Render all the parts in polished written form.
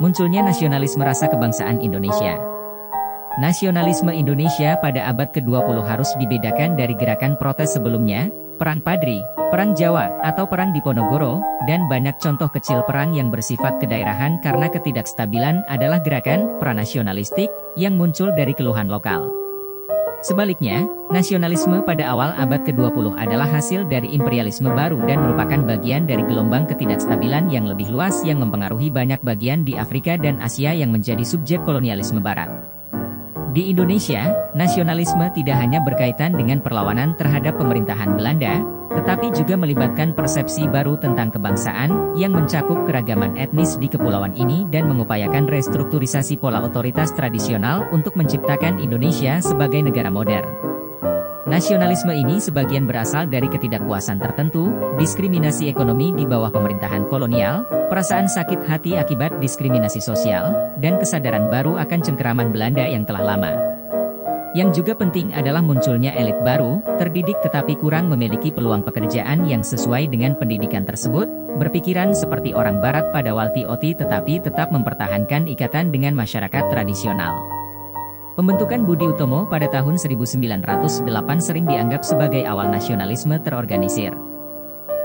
Munculnya nasionalisme rasa kebangsaan Indonesia. Nasionalisme Indonesia pada abad ke-20 harus dibedakan dari gerakan protes sebelumnya, Perang Padri, Perang Jawa, atau Perang Diponegoro, dan banyak contoh kecil perang yang bersifat kedaerahan karena ketidakstabilan adalah gerakan pranasionalistik yang muncul dari keluhan lokal. Sebaliknya, nasionalisme pada awal abad ke-20 adalah hasil dari imperialisme baru dan merupakan bagian dari gelombang ketidakstabilan yang lebih luas yang mempengaruhi banyak bagian di Afrika dan Asia yang menjadi subjek kolonialisme Barat. Di Indonesia, nasionalisme tidak hanya berkaitan dengan perlawanan terhadap pemerintahan Belanda, tetapi juga melibatkan persepsi baru tentang kebangsaan yang mencakup keragaman etnis di kepulauan ini dan mengupayakan restrukturisasi pola otoritas tradisional untuk menciptakan Indonesia sebagai negara modern. Nasionalisme ini sebagian berasal dari ketidakpuasan tertentu, diskriminasi ekonomi di bawah pemerintahan kolonial, perasaan sakit hati akibat diskriminasi sosial, dan kesadaran baru akan cengkeraman Belanda yang telah lama. Yang juga penting adalah munculnya elit baru, terdidik tetapi kurang memiliki peluang pekerjaan yang sesuai dengan pendidikan tersebut, berpikiran seperti orang Barat pada walti-oti tetapi tetap mempertahankan ikatan dengan masyarakat tradisional. Pembentukan Budi Utomo pada tahun 1908 sering dianggap sebagai awal nasionalisme terorganisir.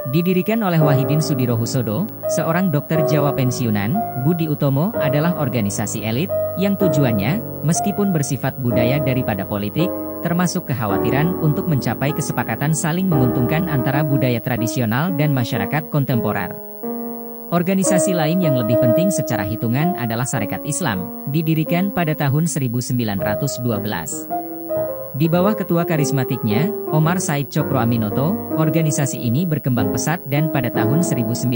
Didirikan oleh Wahidin Sudirohusodo, seorang dokter Jawa pensiunan, Budi Utomo adalah organisasi elit yang tujuannya, meskipun bersifat budaya daripada politik, termasuk kekhawatiran untuk mencapai kesepakatan saling menguntungkan antara budaya tradisional dan masyarakat kontemporer. Organisasi lain yang lebih penting secara hitungan adalah Sarekat Islam, didirikan pada tahun 1912. Di bawah ketua karismatiknya, Omar Said Chokro Aminoto, organisasi ini berkembang pesat dan pada tahun 1919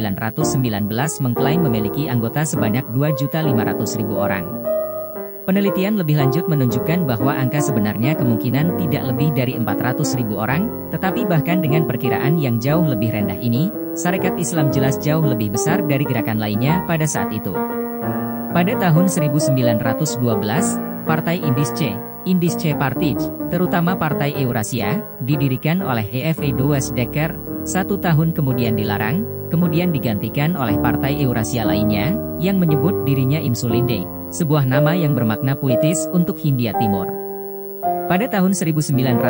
mengklaim memiliki anggota sebanyak 2.500.000 orang. Penelitian lebih lanjut menunjukkan bahwa angka sebenarnya kemungkinan tidak lebih dari 400.000 orang, tetapi bahkan dengan perkiraan yang jauh lebih rendah ini, Sarekat Islam jelas jauh lebih besar dari gerakan lainnya pada saat itu. Pada tahun 1912, Partai Indische Partij, terutama Partai Eurasia, didirikan oleh E.F. Edoas Dekker, 1 tahun kemudian dilarang, kemudian digantikan oleh Partai Eurasia lainnya, yang menyebut dirinya Insulinde, sebuah nama yang bermakna puitis untuk Hindia Timur. Pada tahun 1914,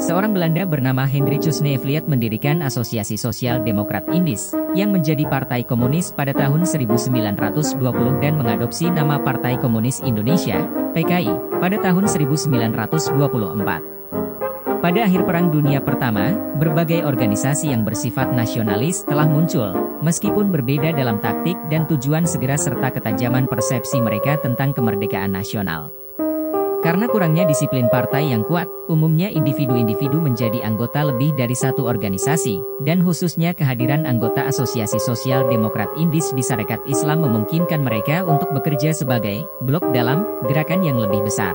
seorang Belanda bernama Hendrikus Neevliet mendirikan Asosiasi Sosial Demokrat Indis, yang menjadi Partai Komunis pada tahun 1920 dan mengadopsi nama Partai Komunis Indonesia, PKI, pada tahun 1924. Pada akhir Perang Dunia Pertama, berbagai organisasi yang bersifat nasionalis telah muncul, meskipun berbeda dalam taktik dan tujuan segera serta ketajaman persepsi mereka tentang kemerdekaan nasional. Karena kurangnya disiplin partai yang kuat, umumnya individu-individu menjadi anggota lebih dari satu organisasi, dan khususnya kehadiran anggota Asosiasi Sosial Demokrat Indis di Sarekat Islam memungkinkan mereka untuk bekerja sebagai blok dalam gerakan yang lebih besar.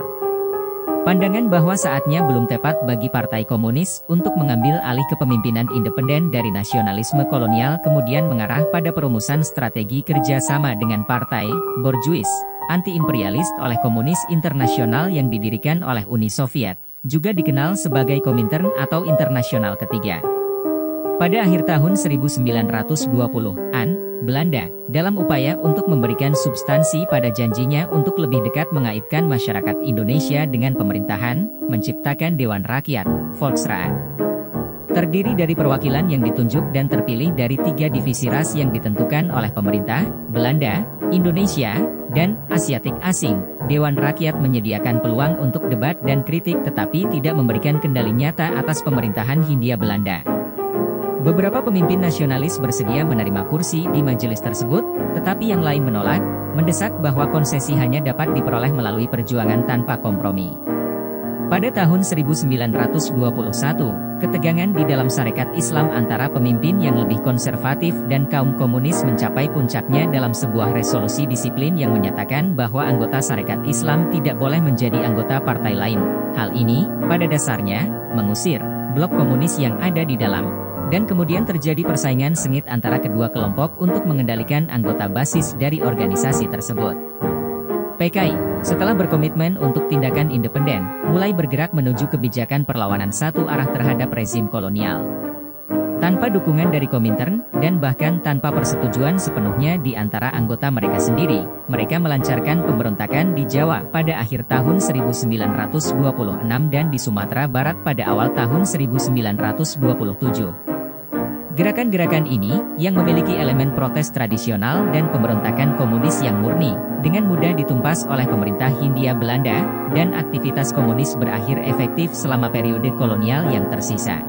Pandangan bahwa saatnya belum tepat bagi Partai Komunis untuk mengambil alih kepemimpinan independen dari nasionalisme kolonial kemudian mengarah pada perumusan strategi kerjasama dengan partai borjuis anti-imperialis oleh Komunis Internasional yang didirikan oleh Uni Soviet, juga dikenal sebagai Komintern atau Internasional Ketiga. Pada akhir tahun 1920-an, Belanda, dalam upaya untuk memberikan substansi pada janjinya untuk lebih dekat mengaitkan masyarakat Indonesia dengan pemerintahan, menciptakan Dewan Rakyat, Volksraad. Terdiri dari perwakilan yang ditunjuk dan terpilih dari 3 divisi ras yang ditentukan oleh pemerintah, Belanda, Indonesia, dan Asiatik asing. Dewan Rakyat menyediakan peluang untuk debat dan kritik tetapi tidak memberikan kendali nyata atas pemerintahan Hindia Belanda. Beberapa pemimpin nasionalis bersedia menerima kursi di majelis tersebut, tetapi yang lain menolak, mendesak bahwa konsesi hanya dapat diperoleh melalui perjuangan tanpa kompromi. Pada tahun 1921, ketegangan di dalam Sarekat Islam antara pemimpin yang lebih konservatif dan kaum komunis mencapai puncaknya dalam sebuah resolusi disiplin yang menyatakan bahwa anggota Sarekat Islam tidak boleh menjadi anggota partai lain. Hal ini, pada dasarnya, mengusir blok komunis yang ada di dalam. Dan kemudian terjadi persaingan sengit antara kedua kelompok untuk mengendalikan anggota basis dari organisasi tersebut. PKI, setelah berkomitmen untuk tindakan independen, mulai bergerak menuju kebijakan perlawanan satu arah terhadap rezim kolonial. tanpa dukungan dari Komintern, dan bahkan tanpa persetujuan sepenuhnya di antara anggota mereka sendiri, mereka melancarkan pemberontakan di Jawa pada akhir tahun 1926 dan di Sumatera Barat pada awal tahun 1927. Gerakan-gerakan ini, yang memiliki elemen protes tradisional dan pemberontakan komunis yang murni, dengan mudah ditumpas oleh pemerintah Hindia Belanda, dan aktivitas komunis berakhir efektif selama periode kolonial yang tersisa.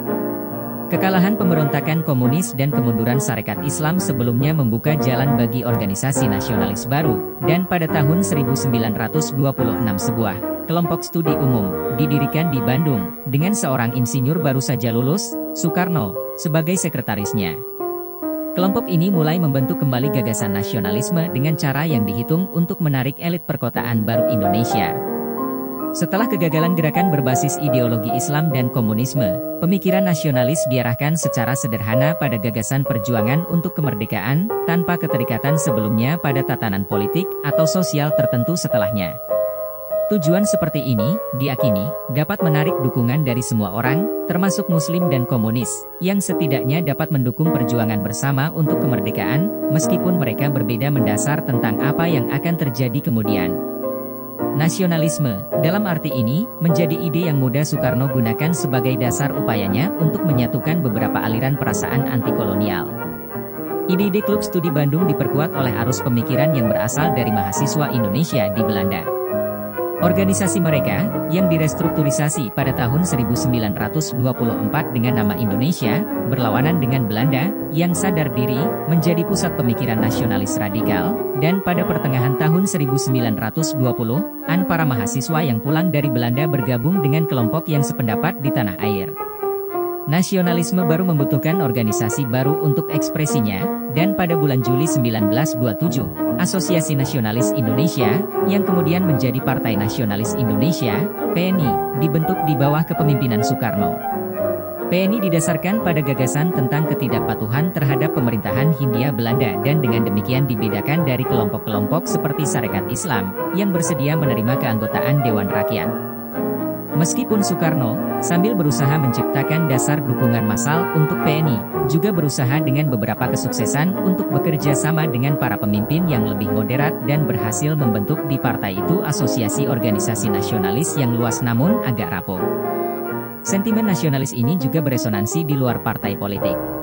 Kekalahan pemberontakan komunis dan kemunduran Sarekat Islam sebelumnya membuka jalan bagi organisasi nasionalis baru, dan pada tahun 1926 sebuah kelompok studi umum didirikan di Bandung, dengan seorang insinyur baru saja lulus, Soekarno, sebagai sekretarisnya. Kelompok ini mulai membentuk kembali gagasan nasionalisme dengan cara yang dihitung untuk menarik elit perkotaan baru Indonesia. Setelah kegagalan gerakan berbasis ideologi Islam dan komunisme, pemikiran nasionalis diarahkan secara sederhana pada gagasan perjuangan untuk kemerdekaan, tanpa keterikatan sebelumnya pada tatanan politik atau sosial tertentu setelahnya. Tujuan seperti ini, diakini, dapat menarik dukungan dari semua orang, termasuk Muslim dan komunis, yang setidaknya dapat mendukung perjuangan bersama untuk kemerdekaan, meskipun mereka berbeda mendasar tentang apa yang akan terjadi kemudian. Nasionalisme, dalam arti ini, menjadi ide yang mudah Soekarno gunakan sebagai dasar upayanya untuk menyatukan beberapa aliran perasaan anti-kolonial. Ide-ide Klub Studi Bandung diperkuat oleh arus pemikiran yang berasal dari mahasiswa Indonesia di Belanda. Organisasi mereka, yang direstrukturisasi pada tahun 1924 dengan nama Indonesia, berlawanan dengan Belanda, yang sadar diri, menjadi pusat pemikiran nasionalis radikal, dan pada pertengahan tahun 1920-an para mahasiswa yang pulang dari Belanda bergabung dengan kelompok yang sependapat di tanah air. Nasionalisme baru membutuhkan organisasi baru untuk ekspresinya, dan pada bulan Juli 1927, Asosiasi Nasionalis Indonesia, yang kemudian menjadi Partai Nasionalis Indonesia, PNI, dibentuk di bawah kepemimpinan Soekarno. PNI didasarkan pada gagasan tentang ketidakpatuhan terhadap pemerintahan Hindia Belanda dan dengan demikian dibedakan dari kelompok-kelompok seperti Sarekat Islam, yang bersedia menerima keanggotaan Dewan Rakyat. Meskipun Soekarno, sambil berusaha menciptakan dasar dukungan massal untuk PNI, juga berusaha dengan beberapa kesuksesan untuk bekerja sama dengan para pemimpin yang lebih moderat dan berhasil membentuk di partai itu asosiasi organisasi nasionalis yang luas namun agak rapuh. Sentimen nasionalis ini juga beresonansi di luar partai politik.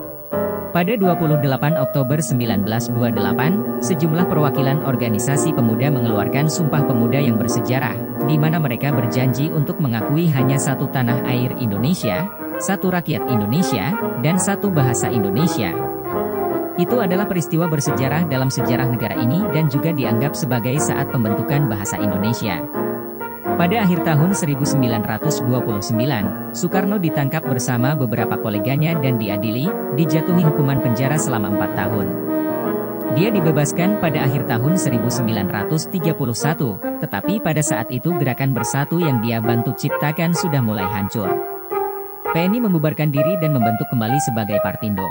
Pada 28 Oktober 1928, sejumlah perwakilan organisasi pemuda mengeluarkan Sumpah Pemuda yang bersejarah, di mana mereka berjanji untuk mengakui hanya satu tanah air Indonesia, satu rakyat Indonesia, dan satu bahasa Indonesia. Itu adalah peristiwa bersejarah dalam sejarah negara ini dan juga dianggap sebagai saat pembentukan bahasa Indonesia. Pada akhir tahun 1929, Soekarno ditangkap bersama beberapa koleganya dan diadili, dijatuhi hukuman penjara selama 4 tahun. Dia dibebaskan pada akhir tahun 1931, tetapi pada saat itu gerakan bersatu yang dia bantu ciptakan sudah mulai hancur. PNI membubarkan diri dan membentuk kembali sebagai Partindo.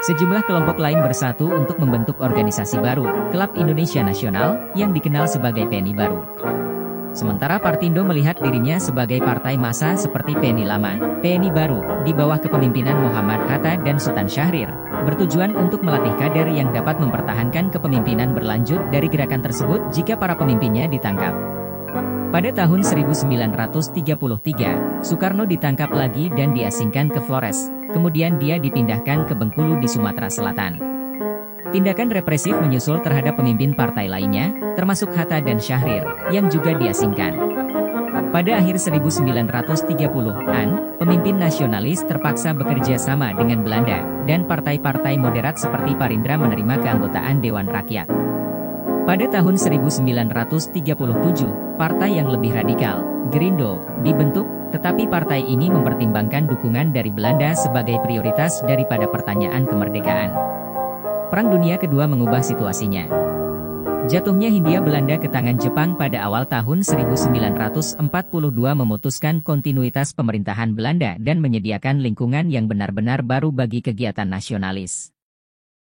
Sejumlah kelompok lain bersatu untuk membentuk organisasi baru, Klub Indonesia Nasional, yang dikenal sebagai PNI Baru. Sementara Partindo melihat dirinya sebagai partai massa seperti PNI Lama, PNI Baru, di bawah kepemimpinan Muhammad Hatta dan Sultan Syahrir, bertujuan untuk melatih kader yang dapat mempertahankan kepemimpinan berlanjut dari gerakan tersebut jika para pemimpinnya ditangkap. Pada tahun 1933, Soekarno ditangkap lagi dan diasingkan ke Flores, kemudian dia dipindahkan ke Bengkulu di Sumatera Selatan. Tindakan represif menyusul terhadap pemimpin partai lainnya, termasuk Hatta dan Syahrir, yang juga diasingkan. Pada akhir 1930-an, pemimpin nasionalis terpaksa bekerja sama dengan Belanda, dan partai-partai moderat seperti Parindra menerima keanggotaan Dewan Rakyat. Pada tahun 1937, partai yang lebih radikal, Gerindo, dibentuk, tetapi partai ini mempertimbangkan dukungan dari Belanda sebagai prioritas daripada pertanyaan kemerdekaan. Perang Dunia Kedua mengubah situasinya. Jatuhnya Hindia Belanda ke tangan Jepang pada awal tahun 1942 memutuskan kontinuitas pemerintahan Belanda dan menyediakan lingkungan yang benar-benar baru bagi kegiatan nasionalis.